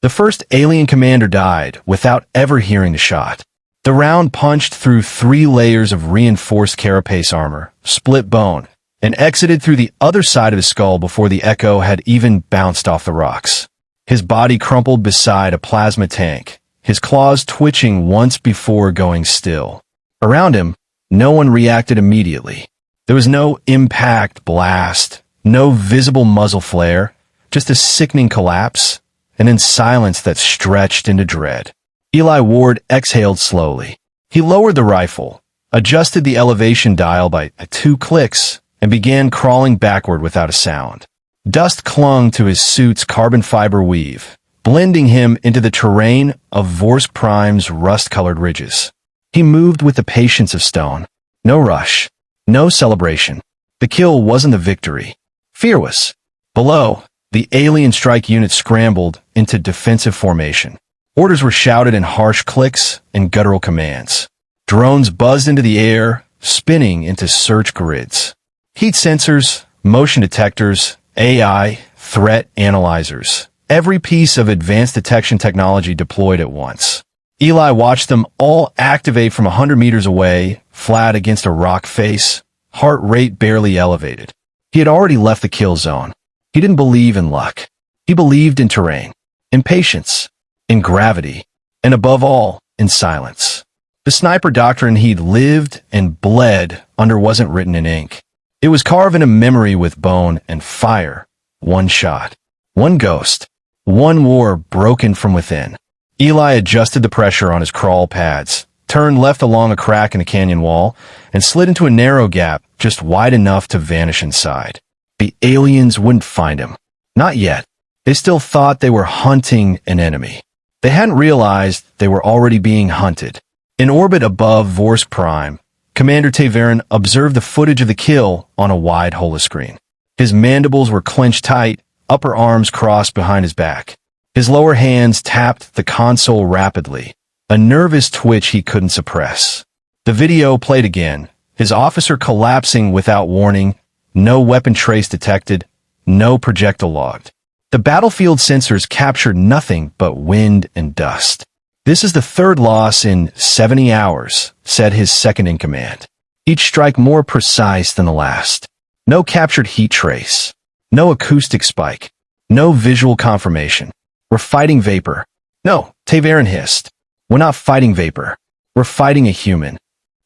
The first alien commander died without ever hearing the shot. The round punched through 3 layers of reinforced carapace armor, split bone, and exited through the other side of his skull before the echo had even bounced off the rocks. His body crumpled beside a plasma tank, his claws twitching once before going still. Around him, no one reacted immediately. There was no impact blast, no visible muzzle flare, just a sickening collapse, and then silence that stretched into dread. Eli Ward exhaled slowly. He lowered the rifle, adjusted the elevation dial by 2 clicks, and began crawling backward without a sound. Dust clung to his suit's carbon fiber weave, blending him into the terrain of Vorsk Prime's rust-colored ridges. He moved with the patience of stone. No rush. No celebration. The kill wasn't the victory. Fear was. Below, the alien strike unit scrambled into defensive formation. Orders were shouted in harsh clicks and guttural commands. Drones buzzed into the air, spinning into search grids. Heat sensors, motion detectors, AI, threat analyzers. Every piece of advanced detection technology deployed at once. Eli watched them all activate from 100 meters away, flat against a rock face, heart rate barely elevated. He had already left the kill zone. He didn't believe in luck. He believed in terrain, in patience, in gravity, and above all, in silence. The sniper doctrine he'd lived and bled under wasn't written in ink. It was carved into memory with bone and fire. One shot. One ghost. One war broken from within. Eli adjusted the pressure on his crawl pads, turned left along a crack in the canyon wall, and slid into a narrow gap just wide enough to vanish inside. The aliens wouldn't find him. Not yet. They still thought they were hunting an enemy. They hadn't realized they were already being hunted. In orbit above Vorsk Prime, Commander Taverin observed the footage of the kill on a wide holoscreen. His mandibles were clenched tight, upper arms crossed behind his back. His lower hands tapped the console rapidly, a nervous twitch he couldn't suppress. The video played again, his officer collapsing without warning, no weapon trace detected, no projectile logged. The battlefield sensors captured nothing but wind and dust. This is the 3rd loss in 70 hours, said his second-in-command. Each strike more precise than the last. No captured heat trace. No acoustic spike. No visual confirmation. We're fighting vapor. No, Taverin hissed. We're not fighting vapor. We're fighting a human.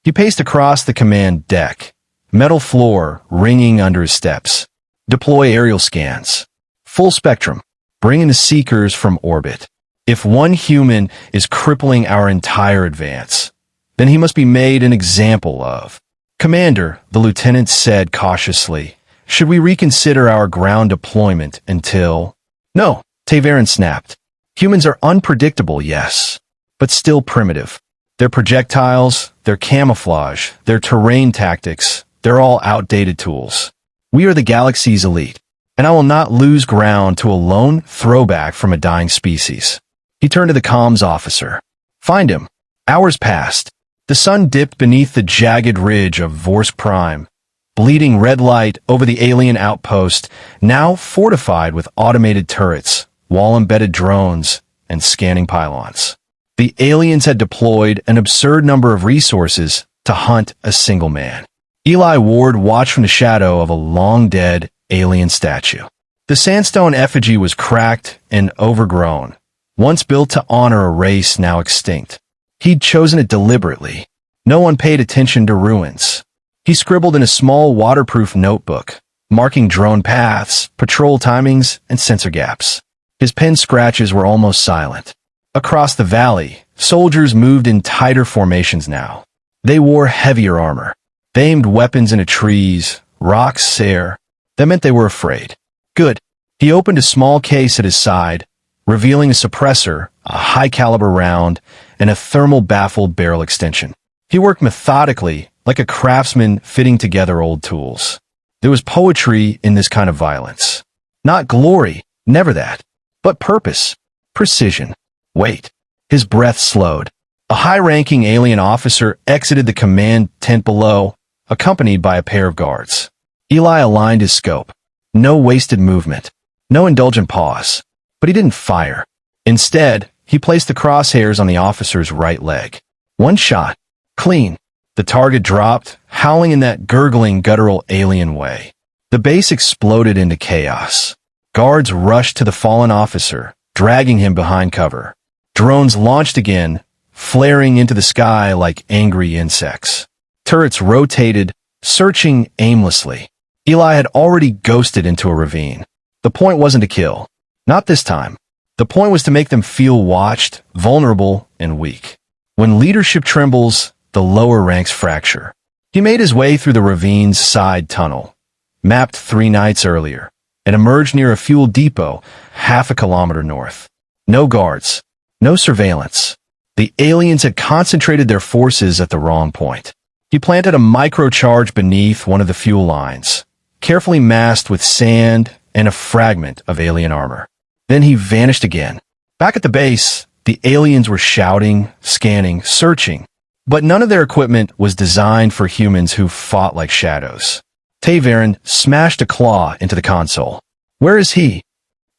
He paced across the command deck, metal floor ringing under his steps. Deploy aerial scans. Full spectrum. Bring in the seekers from orbit. If one human is crippling our entire advance, then he must be made an example of. Commander, the lieutenant said cautiously, should we reconsider our ground deployment until... No, Taverin snapped. Humans are unpredictable, yes, but still primitive. Their projectiles, their camouflage, their terrain tactics, they're all outdated tools. We are the galaxy's elite, and I will not lose ground to a lone throwback from a dying species. He turned to the comms officer. Find him. Hours passed. The sun dipped beneath the jagged ridge of Vorsk Prime, bleeding red light over the alien outpost, now fortified with automated turrets, wall-embedded drones, and scanning pylons. The aliens had deployed an absurd number of resources to hunt a single man. Eli Ward watched from the shadow of a long-dead alien statue. The sandstone effigy was cracked and overgrown, once built to honor a race now extinct. He'd chosen it deliberately. No one paid attention to ruins. He scribbled in a small waterproof notebook, marking drone paths, patrol timings, and sensor gaps. His pen scratches were almost silent. Across the valley, soldiers moved in tighter formations now. They wore heavier armor. They aimed weapons into trees, rocks, air. That meant they were afraid. Good. He opened a small case at his side, revealing a suppressor, a high-caliber round, and a thermal-baffled barrel extension. He worked methodically, like a craftsman fitting together old tools. There was poetry in this kind of violence. Not glory, never that, but purpose, precision. Wait. His breath slowed. A high-ranking alien officer exited the command tent below, accompanied by a pair of guards. Eli aligned his scope. No wasted movement. No indulgent pause. But he didn't fire. Instead, he placed the crosshairs on the officer's right leg. One shot. Clean. The target dropped, howling in that gurgling, guttural alien way. The base exploded into chaos. Guards rushed to the fallen officer, dragging him behind cover. Drones launched again, flaring into the sky like angry insects. Turrets rotated, searching aimlessly. Eli had already ghosted into a ravine. The point wasn't to kill. Not this time. The point was to make them feel watched, vulnerable, and weak. When leadership trembles, the lower ranks fracture. He made his way through the ravine's side tunnel, mapped 3 nights earlier, and emerged near a fuel depot half a kilometer north. No guards. No surveillance. The aliens had concentrated their forces at the wrong point. He planted a microcharge beneath one of the fuel lines, carefully masked with sand and a fragment of alien armor. Then he vanished again. Back at the base, the aliens were shouting, scanning, searching, but none of their equipment was designed for humans who fought like shadows. Ta'Veren smashed a claw into the console. Where is he?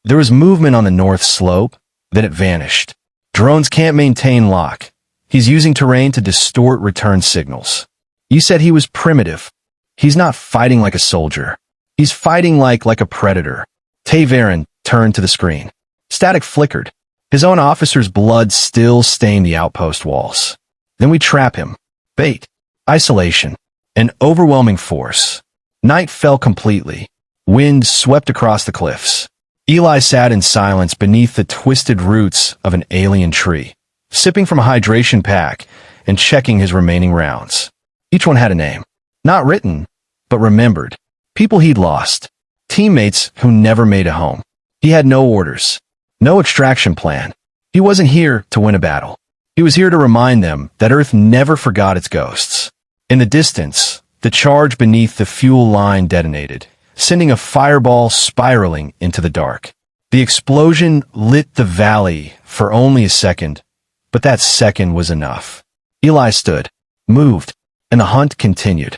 There was movement on the north slope, then it vanished. Drones can't maintain lock. He's using terrain to distort return signals. You said he was primitive. He's not fighting like a soldier. He's fighting like a predator. Ta'Veren turned to the screen. Static flickered. His own officer's blood still stained the outpost walls. Then we trap him. Bait. Isolation. An overwhelming force. Night fell completely. Wind swept across the cliffs. Eli sat in silence beneath the twisted roots of an alien tree, sipping from a hydration pack and checking his remaining rounds. Each one had a name. Not written, but remembered. People he'd lost. Teammates who never made it home. He had no orders. No extraction plan. He wasn't here to win a battle. He was here to remind them that Earth never forgot its ghosts. In the distance, the charge beneath the fuel line detonated, sending a fireball spiraling into the dark. The explosion lit the valley for only a second, but that second was enough. Eli stood, moved, and the hunt continued.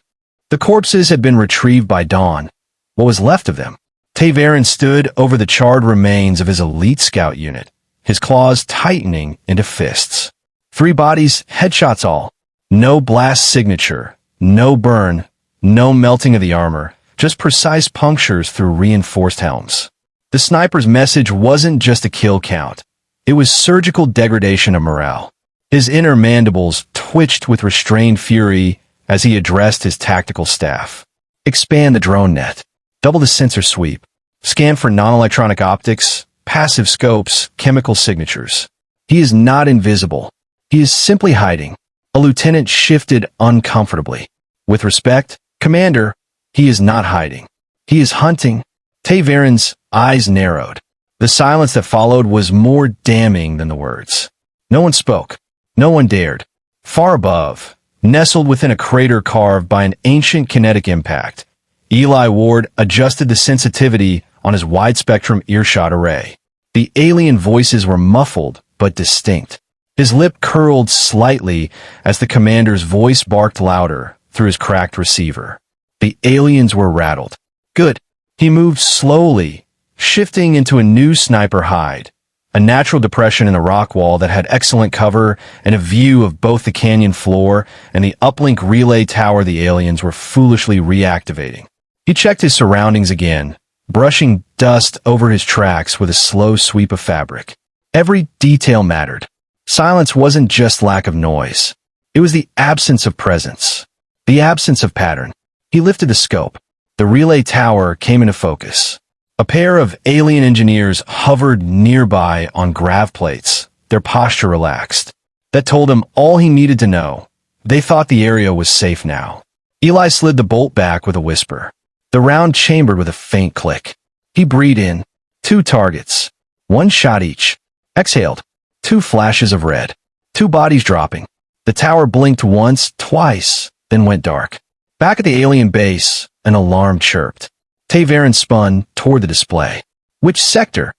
The corpses had been retrieved by dawn. What was left of them? Ta'Veren stood over the charred remains of his elite scout unit, his claws tightening into fists. 3 bodies, headshots all. No blast signature, no burn, no melting of the armor, just precise punctures through reinforced helms. The sniper's message wasn't just a kill count. It was surgical degradation of morale. His inner mandibles twitched with restrained fury as he addressed his tactical staff. Expand the drone net. Double the sensor sweep. Scan for non-electronic optics, passive scopes, chemical signatures. He is not invisible. He is simply hiding. A lieutenant shifted uncomfortably. With respect, Commander, he is not hiding. He is hunting. Ta'Veren's eyes narrowed. The silence that followed was more damning than the words. No one spoke. No one dared. Far above, nestled within a crater carved by an ancient kinetic impact, Eli Ward adjusted the sensitivity on his wide-spectrum earshot array. The alien voices were muffled but distinct. His lip curled slightly as the commander's voice barked louder through his cracked receiver. The aliens were rattled. Good. He moved slowly, shifting into a new sniper hide, a natural depression in the rock wall that had excellent cover and a view of both the canyon floor and the uplink relay tower the aliens were foolishly reactivating. He checked his surroundings again, brushing dust over his tracks with a slow sweep of fabric. Every detail mattered. Silence wasn't just lack of noise. It was the absence of presence, the absence of pattern. He lifted the scope. The relay tower came into focus. A pair of alien engineers hovered nearby on grav plates, their posture relaxed. That told him all he needed to know. They thought the area was safe now. Eli slid the bolt back with a whisper. The round chambered with a faint click. He breathed in. 2 targets. 1 shot each. Exhaled. 2 flashes of red. 2 bodies dropping. The tower blinked once, twice, then went dark. Back at the alien base, an alarm chirped. Ta'Veren spun toward the display. Which sector?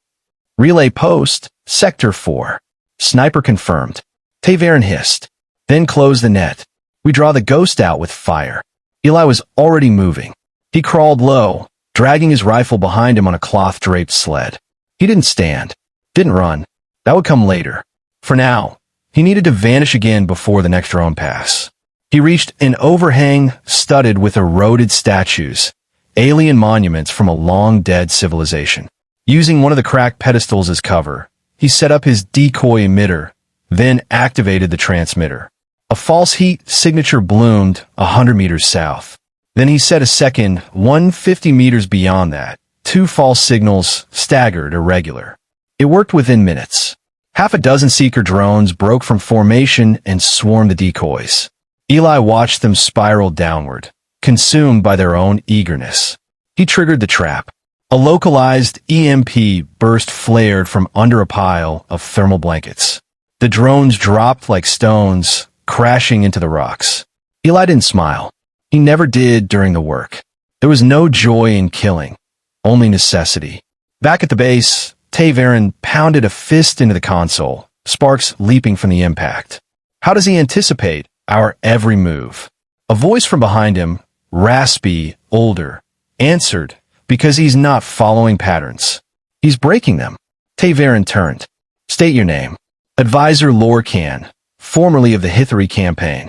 Relay post, Sector 4. Sniper confirmed. Ta'Veren hissed. Then closed the net. We draw the ghost out with fire. Eli was already moving. He crawled low, dragging his rifle behind him on a cloth-draped sled. He didn't stand. Didn't run. That would come later. For now, he needed to vanish again before the next drone pass. He reached an overhang studded with eroded statues, alien monuments from a long-dead civilization. Using one of the cracked pedestals as cover, he set up his decoy emitter, then activated the transmitter. A false heat signature bloomed 100 meters south. Then he set a second 150 meters beyond that. Two false signals staggered irregular. It worked within minutes. Half a dozen seeker drones broke from formation and swarmed the decoys. Eli watched them spiral downward, consumed by their own eagerness. He triggered the trap. A localized EMP burst flared from under a pile of thermal blankets. The drones dropped like stones, crashing into the rocks. Eli didn't smile. He never did during the work. There was no joy in killing, only necessity. Back at the base, Tavarin pounded a fist into the console, sparks leaping from the impact. How does he anticipate our every move? A voice from behind him, raspy, older, answered, because he's not following patterns. He's breaking them. Tavarin turned. State your name. Advisor Lorcan, formerly of the Hithari campaign.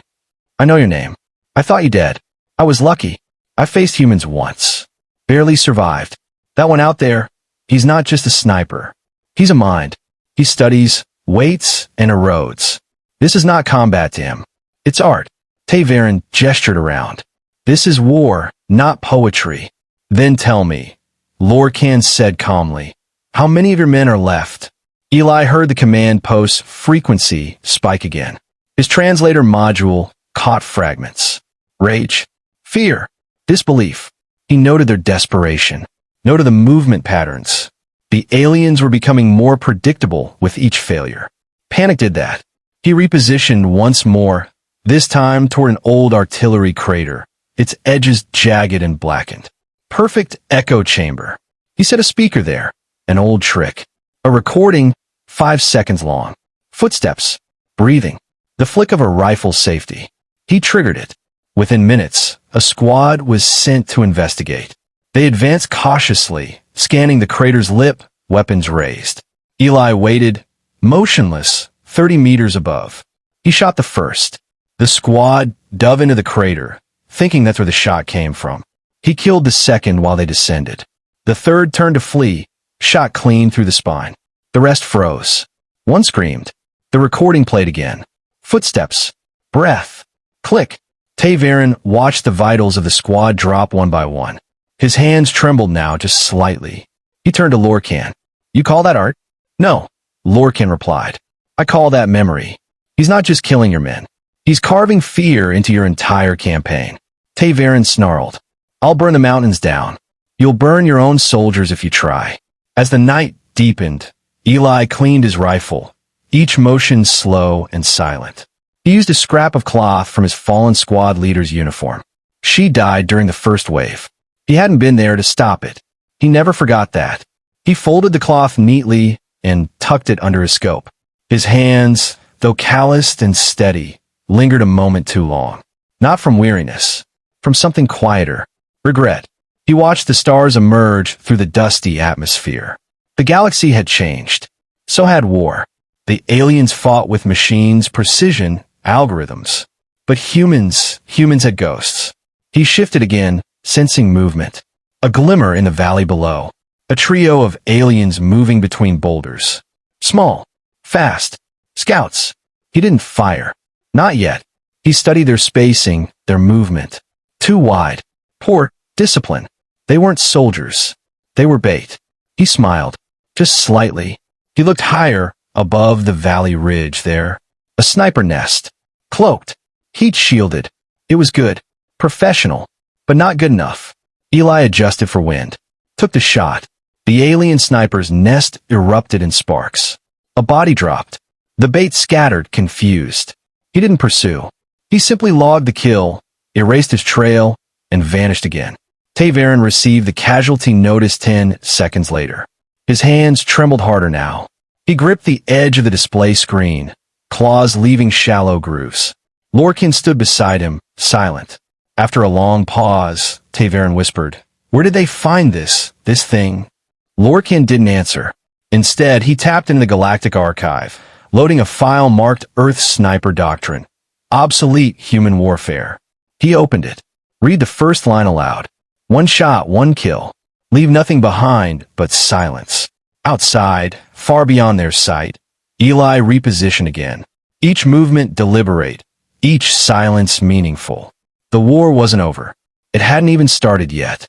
I know your name. I thought you dead. I was lucky. I faced humans once. Barely survived. That one out there, he's not just a sniper. He's a mind. He studies, waits, and erodes. This is not combat to him. It's art. Tavarin gestured around. This is war, not poetry. Then tell me, Lorcan said calmly, how many of your men are left? Eli heard the command post's frequency spike again. His translator module caught fragments. Rage, fear, disbelief. He noted their desperation, noted the movement patterns. The aliens were becoming more predictable with each failure. Panic did that. He repositioned once more, this time toward an old artillery crater, its edges jagged and blackened. Perfect echo chamber. He set a speaker there, an old trick. A recording, 5 seconds long. Footsteps, breathing, the flick of a rifle's safety. He triggered it. Within minutes, a squad was sent to investigate. They advanced cautiously, scanning the crater's lip, weapons raised. Eli waited, motionless, 30 meters above. He shot the first. The squad dove into the crater, thinking that's where the shot came from. He killed the second while they descended. The third turned to flee, shot clean through the spine. The rest froze. One screamed. The recording played again. Footsteps. Breath. Click. Tavarin watched the vitals of the squad drop one by one. His hands trembled now just slightly. He turned to Lorcan. You call that art? No, Lorcan replied. I call that memory. He's not just killing your men. He's carving fear into your entire campaign. Tavarin snarled. I'll burn the mountains down. You'll burn your own soldiers if you try. As the night deepened, Eli cleaned his rifle, each motion slow and silent. He used a scrap of cloth from his fallen squad leader's uniform. She died during the first wave. He hadn't been there to stop it. He never forgot that. He folded the cloth neatly and tucked it under his scope. His hands, though calloused and steady, lingered a moment too long. Not from weariness, from something quieter. Regret. He watched the stars emerge through the dusty atmosphere. The galaxy had changed. So had war. The aliens fought with machines, precision, algorithms. But humans had ghosts. He shifted again, sensing movement. A glimmer in the valley below. A trio of aliens moving between boulders. Small. Fast. Scouts. He didn't fire. Not yet. He studied their spacing, their movement. Too wide. Poor discipline. They weren't soldiers. They were bait. He smiled. Just slightly. He looked higher, above the valley ridge there. A sniper nest. Cloaked. Heat shielded. It was good. Professional. But not good enough. Eli adjusted for wind. Took the shot. The alien sniper's nest erupted in sparks. A body dropped. The bait scattered, confused. He didn't pursue. He simply logged the kill, erased his trail, and vanished again. Tavarin received the casualty notice 10 seconds later. His hands trembled harder now. He gripped the edge of the display screen, claws leaving shallow grooves. Lorcan stood beside him, silent. After a long pause, Tavarin whispered, "Where did they find this thing?" Lorcan didn't answer. Instead, he tapped into the Galactic Archive, loading a file marked Earth Sniper Doctrine, Obsolete Human Warfare. He opened it. Read the first line aloud. One shot, one kill. Leave nothing behind but silence. Outside, far beyond their sight, Eli repositioned again. Each movement deliberate, each silence meaningful. The war wasn't over. It hadn't even started yet.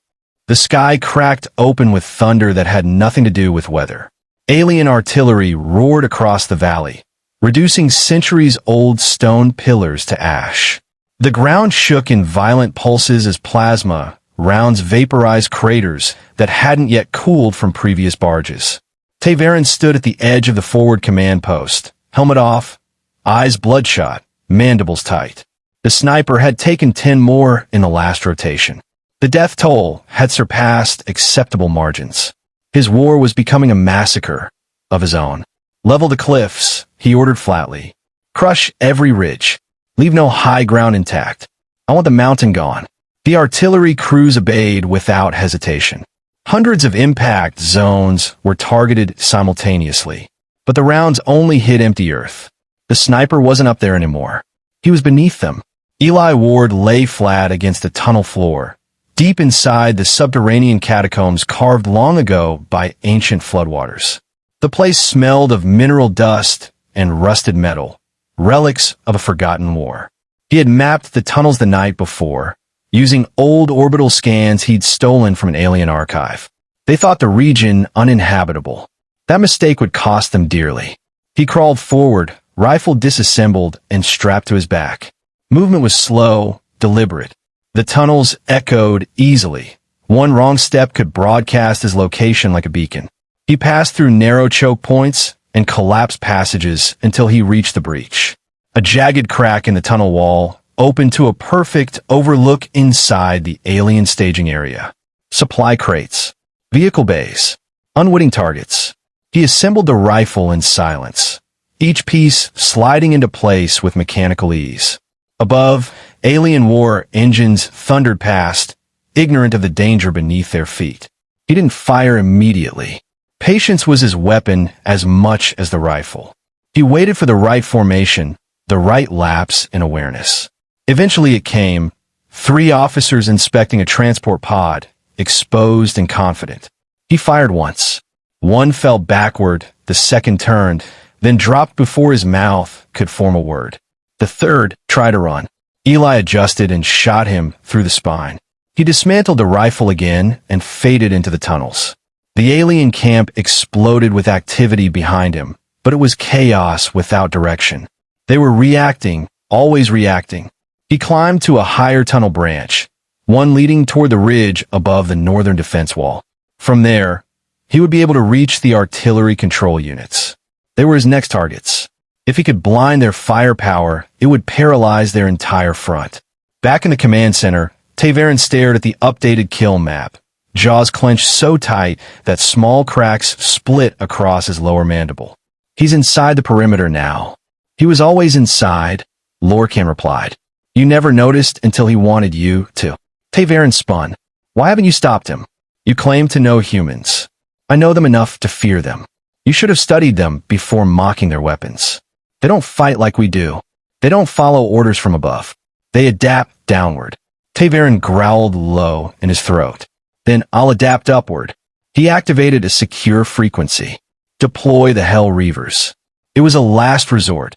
The sky cracked open with thunder that had nothing to do with weather. Alien artillery roared across the valley, reducing centuries-old stone pillars to ash. The ground shook in violent pulses as plasma rounds vaporized craters that hadn't yet cooled from previous barges. Ta'Veren stood at the edge of the forward command post, helmet off, eyes bloodshot, mandibles tight. The sniper had taken 10 more in the last rotation. The death toll had surpassed acceptable margins. His war was becoming a massacre of his own. Level the cliffs, he ordered flatly. Crush every ridge. Leave no high ground intact. I want the mountain gone. The artillery crews obeyed without hesitation. Hundreds of impact zones were targeted simultaneously, but the rounds only hit empty earth. The sniper wasn't up there anymore. He was beneath them. Eli Ward lay flat against the tunnel floor, deep inside the subterranean catacombs carved long ago by ancient floodwaters. The place smelled of mineral dust and rusted metal, relics of a forgotten war. He had mapped the tunnels the night before, using old orbital scans he'd stolen from an alien archive. They thought the region uninhabitable. That mistake would cost them dearly. He crawled forward, rifle disassembled and strapped to his back. Movement was slow, deliberate. The tunnels echoed easily. One wrong step could broadcast his location like a beacon. He passed through narrow choke points and collapsed passages until he reached the breach. A jagged crack in the tunnel wall opened to a perfect overlook inside the alien staging area. Supply crates, vehicle bays, unwitting targets. He assembled the rifle in silence, each piece sliding into place with mechanical ease. Above, alien war engines thundered past, ignorant of the danger beneath their feet. He didn't fire immediately. Patience was his weapon as much as the rifle. He waited for the right formation, the right lapse in awareness. Eventually it came, 3 officers inspecting a transport pod, exposed and confident. He fired once. One fell backward, the second turned, then dropped before his mouth could form a word. The third tried to run. Eli adjusted and shot him through the spine. He dismantled the rifle again and faded into the tunnels. The alien camp exploded with activity behind him, but it was chaos without direction. They were reacting, always reacting. He climbed to a higher tunnel branch, one leading toward the ridge above the northern defense wall. From there, he would be able to reach the artillery control units. They were his next targets. If he could blind their firepower, it would paralyze their entire front. Back in the command center, Ta'Veren stared at the updated kill map, jaws clenched so tight that small cracks split across his lower mandible. He's inside the perimeter now. He was always inside, Lorcan replied. You never noticed until he wanted you to. Ta'Veren spun. Why haven't you stopped him? You claim to know humans. I know them enough to fear them. You should have studied them before mocking their weapons. They don't fight like we do. They don't follow orders from above. They adapt downward. Ta'Veren growled low in his throat. Then I'll adapt upward. He activated a secure frequency. Deploy the Hell Reavers. It was a last resort.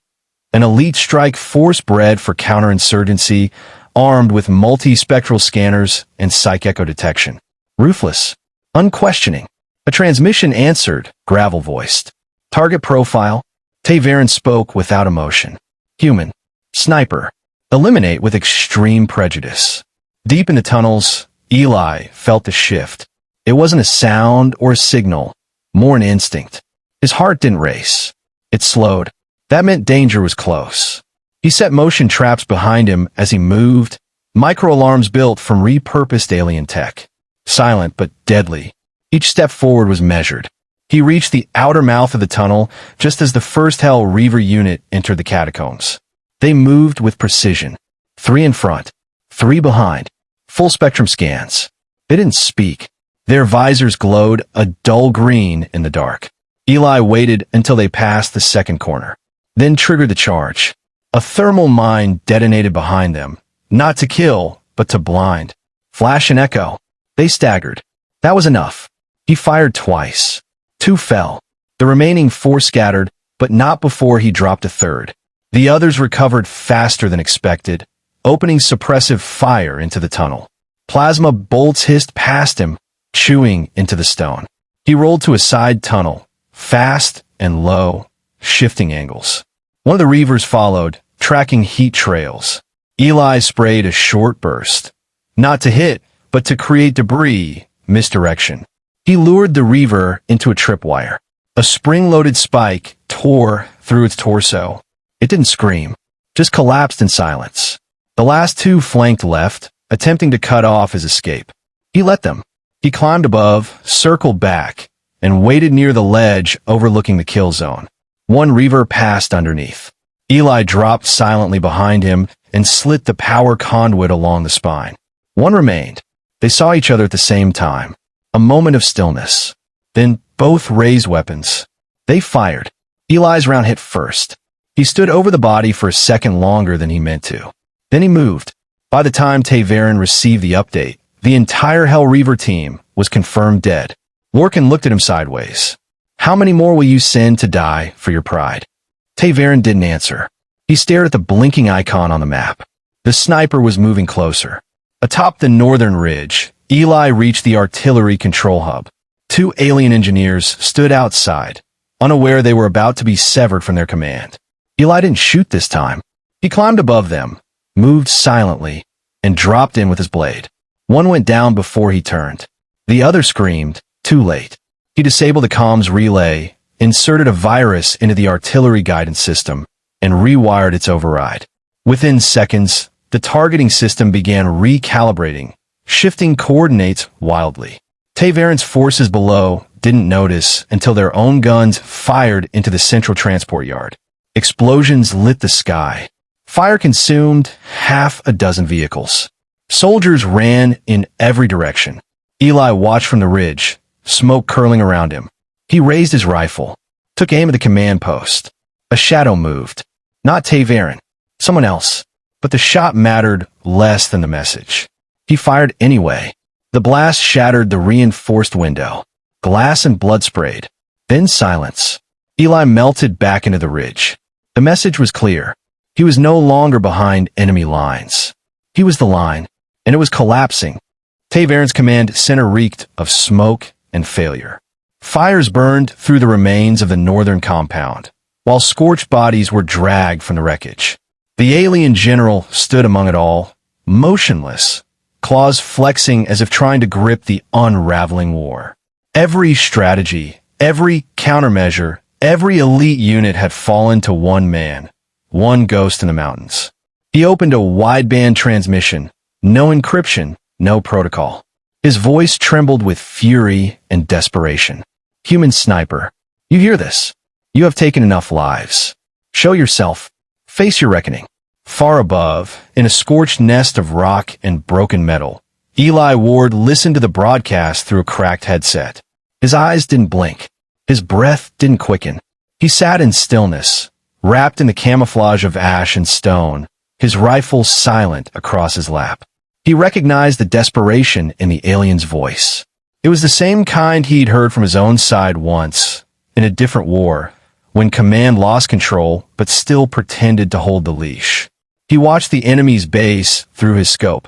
An elite strike force bred for counterinsurgency, armed with multi-spectral scanners and psych echo detection. Ruthless. Unquestioning. A transmission answered, gravel-voiced. Target profile. Ta'Veren spoke without emotion. Human. Sniper. Eliminate with extreme prejudice. Deep in the tunnels, Eli felt the shift. It wasn't a sound or a signal, more an instinct. His heart didn't race. It slowed. That meant danger was close. He set motion traps behind him as he moved, micro-alarms built from repurposed alien tech. Silent but deadly. Each step forward was measured. He reached the outer mouth of the tunnel just as the first Hell Reaver unit entered the catacombs. They moved with precision. 3 in front, 3 behind. Full spectrum scans. They didn't speak. Their visors glowed a dull green in the dark. Eli waited until they passed the second corner, then triggered the charge. A thermal mine detonated behind them, not to kill, but to blind. Flash and echo. They staggered. That was enough. He fired twice. 2 fell. The remaining 4 scattered, but not before he dropped a third. The others recovered faster than expected, opening suppressive fire into the tunnel. Plasma bolts hissed past him, chewing into the stone. He rolled to a side tunnel, fast and low, shifting angles. One of the Reavers followed, tracking heat trails. Eli sprayed a short burst. Not to hit, but to create debris, misdirection. He lured the Reaver into a tripwire. A spring-loaded spike tore through its torso. It didn't scream, just collapsed in silence. The last 2 flanked left, attempting to cut off his escape. He let them. He climbed above, circled back, and waited near the ledge overlooking the kill zone. One Reaver passed underneath. Eli dropped silently behind him and slit the power conduit along the spine. One remained. They saw each other at the same time. A moment of stillness. Then both raised weapons. They fired. Eli's round hit first. He stood over the body for a second longer than he meant to. Then he moved. By the time Ta'Veren received the update, the entire Hell Reaver team was confirmed dead. Lorcan looked at him sideways. How many more will you send to die for your pride? Ta'Veren didn't answer. He stared at the blinking icon on the map. The sniper was moving closer. Atop the northern ridge, Eli reached the artillery control hub. 2 alien engineers stood outside, unaware they were about to be severed from their command. Eli didn't shoot this time. He climbed above them, moved silently, and dropped in with his blade. One went down before he turned. The other screamed, too late. He disabled the comms relay, inserted a virus into the artillery guidance system, and rewired its override. Within seconds, the targeting system began recalibrating, shifting coordinates wildly. Ta'Veren's forces below didn't notice until their own guns fired into the central transport yard. Explosions lit the sky. Fire consumed half a dozen vehicles. Soldiers ran in every direction. Eli watched from the ridge, smoke curling around him. He raised his rifle, took aim at the command post. A shadow moved. Not Ta'Veren, someone else. But the shot mattered less than the message. He fired anyway. The blast shattered the reinforced window. Glass and blood sprayed. Then silence. Eli melted back into the ridge. The message was clear. He was no longer behind enemy lines. He was the line, and it was collapsing. Ta'Veren's command center reeked of smoke and failure. Fires burned through the remains of the northern compound, while scorched bodies were dragged from the wreckage. The alien general stood among it all, motionless, claws flexing as if trying to grip the unraveling war. Every strategy, every countermeasure, every elite unit had fallen to one man, one ghost in the mountains. He opened a wideband transmission, no encryption, no protocol. His voice trembled with fury and desperation. Human sniper, you hear this? You have taken enough lives. Show yourself. Face your reckoning. Far above, in a scorched nest of rock and broken metal, Eli Ward listened to the broadcast through a cracked headset. His eyes didn't blink. His breath didn't quicken. He sat in stillness, wrapped in the camouflage of ash and stone, his rifle silent across his lap. He recognized the desperation in the alien's voice. It was the same kind he'd heard from his own side once, in a different war, when command lost control but still pretended to hold the leash. He watched the enemy's base through his scope.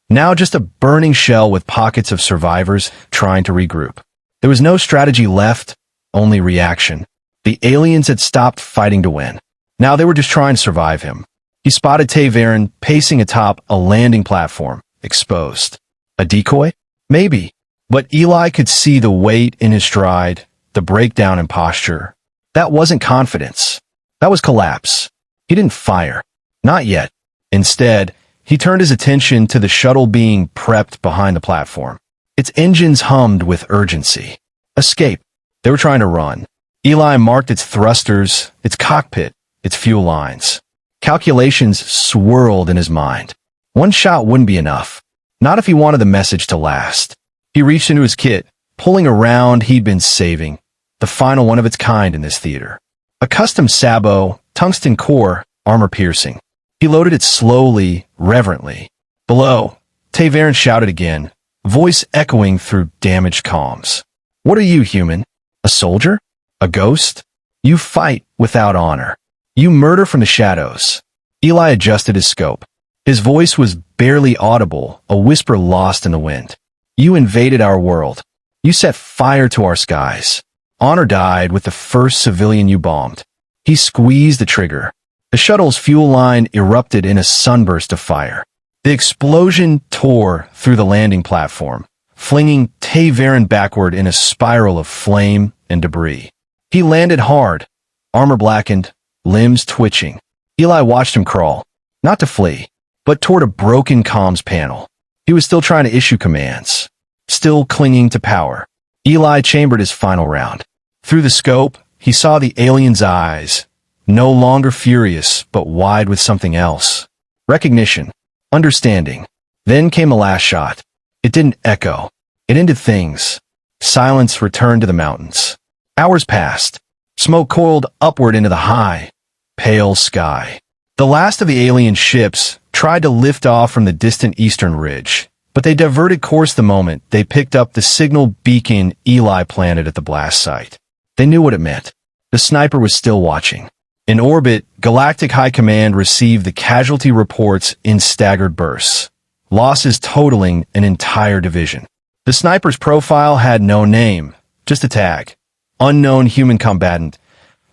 Now just a burning shell with pockets of survivors trying to regroup. There was no strategy left, only reaction. The aliens had stopped fighting to win. Now they were just trying to survive him. He spotted Ta'Veren pacing atop a landing platform, exposed. A decoy? Maybe. But Eli could see the weight in his stride, the breakdown in posture. That wasn't confidence. That was collapse. He didn't fire. Not yet. Instead, he turned his attention to the shuttle being prepped behind the platform. Its engines hummed with urgency. Escape. They were trying to run. Eli marked its thrusters, its cockpit, its fuel lines. Calculations swirled in his mind. One shot wouldn't be enough. Not if he wanted the message to last. He reached into his kit, pulling a round he'd been saving. The the final one of its kind in this theater. A custom Sabo, tungsten core, armor-piercing. He loaded it slowly, reverently. Below, Tavern shouted again, voice echoing through damaged comms. What are you, human? A soldier? A ghost? You fight without honor. You murder from the shadows. Eli adjusted his scope. His voice was barely audible, a whisper lost in the wind. You invaded our world. You set fire to our skies. Honor died with the first civilian you bombed. He squeezed the trigger. The shuttle's fuel line erupted in a sunburst of fire. The explosion tore through the landing platform, flinging Tavern backward in a spiral of flame and debris. He landed hard, armor blackened, limbs twitching. Eli watched him crawl, not to flee, but toward a broken comms panel. He was still trying to issue commands, still clinging to power. Eli chambered his final round. Through the scope, he saw the alien's eyes, no longer furious, but wide with something else. Recognition, understanding. Then came a last shot. It didn't echo. It ended things. Silence returned to the mountains. Hours passed. Smoke coiled upward into the high, pale sky. The last of the alien ships tried to lift off from the distant eastern ridge, but they diverted course the moment they picked up the signal beacon Eli planted at the blast site. They knew what it meant. The sniper was still watching. In orbit, Galactic High Command received the casualty reports in staggered bursts, losses totaling an entire division. The sniper's profile had no name, just a tag. Unknown human combatant,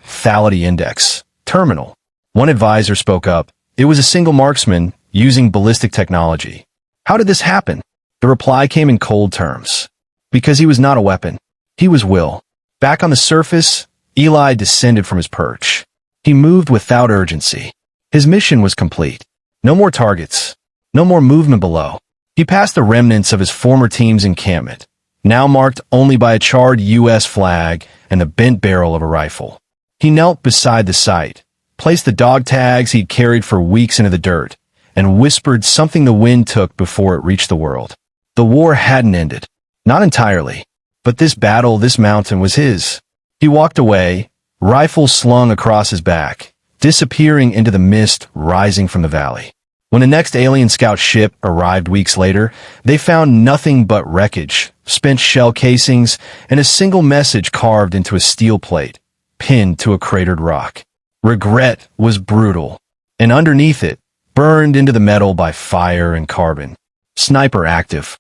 lethality index, terminal. One advisor spoke up. It was a single marksman using ballistic technology. How did this happen? The reply came in cold terms. Because he was not a weapon. He was will. Back on the surface, Eli descended from his perch. He moved without urgency. His mission was complete. No more targets. No more movement below. He passed the remnants of his former team's encampment, now marked only by a charred U.S. flag and the bent barrel of a rifle. He knelt beside the site, placed the dog tags he'd carried for weeks into the dirt, and whispered something the wind took before it reached the world. The war hadn't ended. Not entirely. But this battle, this mountain, was his. He walked away, rifle slung across his back, disappearing into the mist rising from the valley. When the next alien scout ship arrived weeks later, they found nothing but wreckage, spent shell casings, and a single message carved into a steel plate, pinned to a cratered rock. Regret was brutal, and underneath it, burned into the metal by fire and carbon. Sniper active.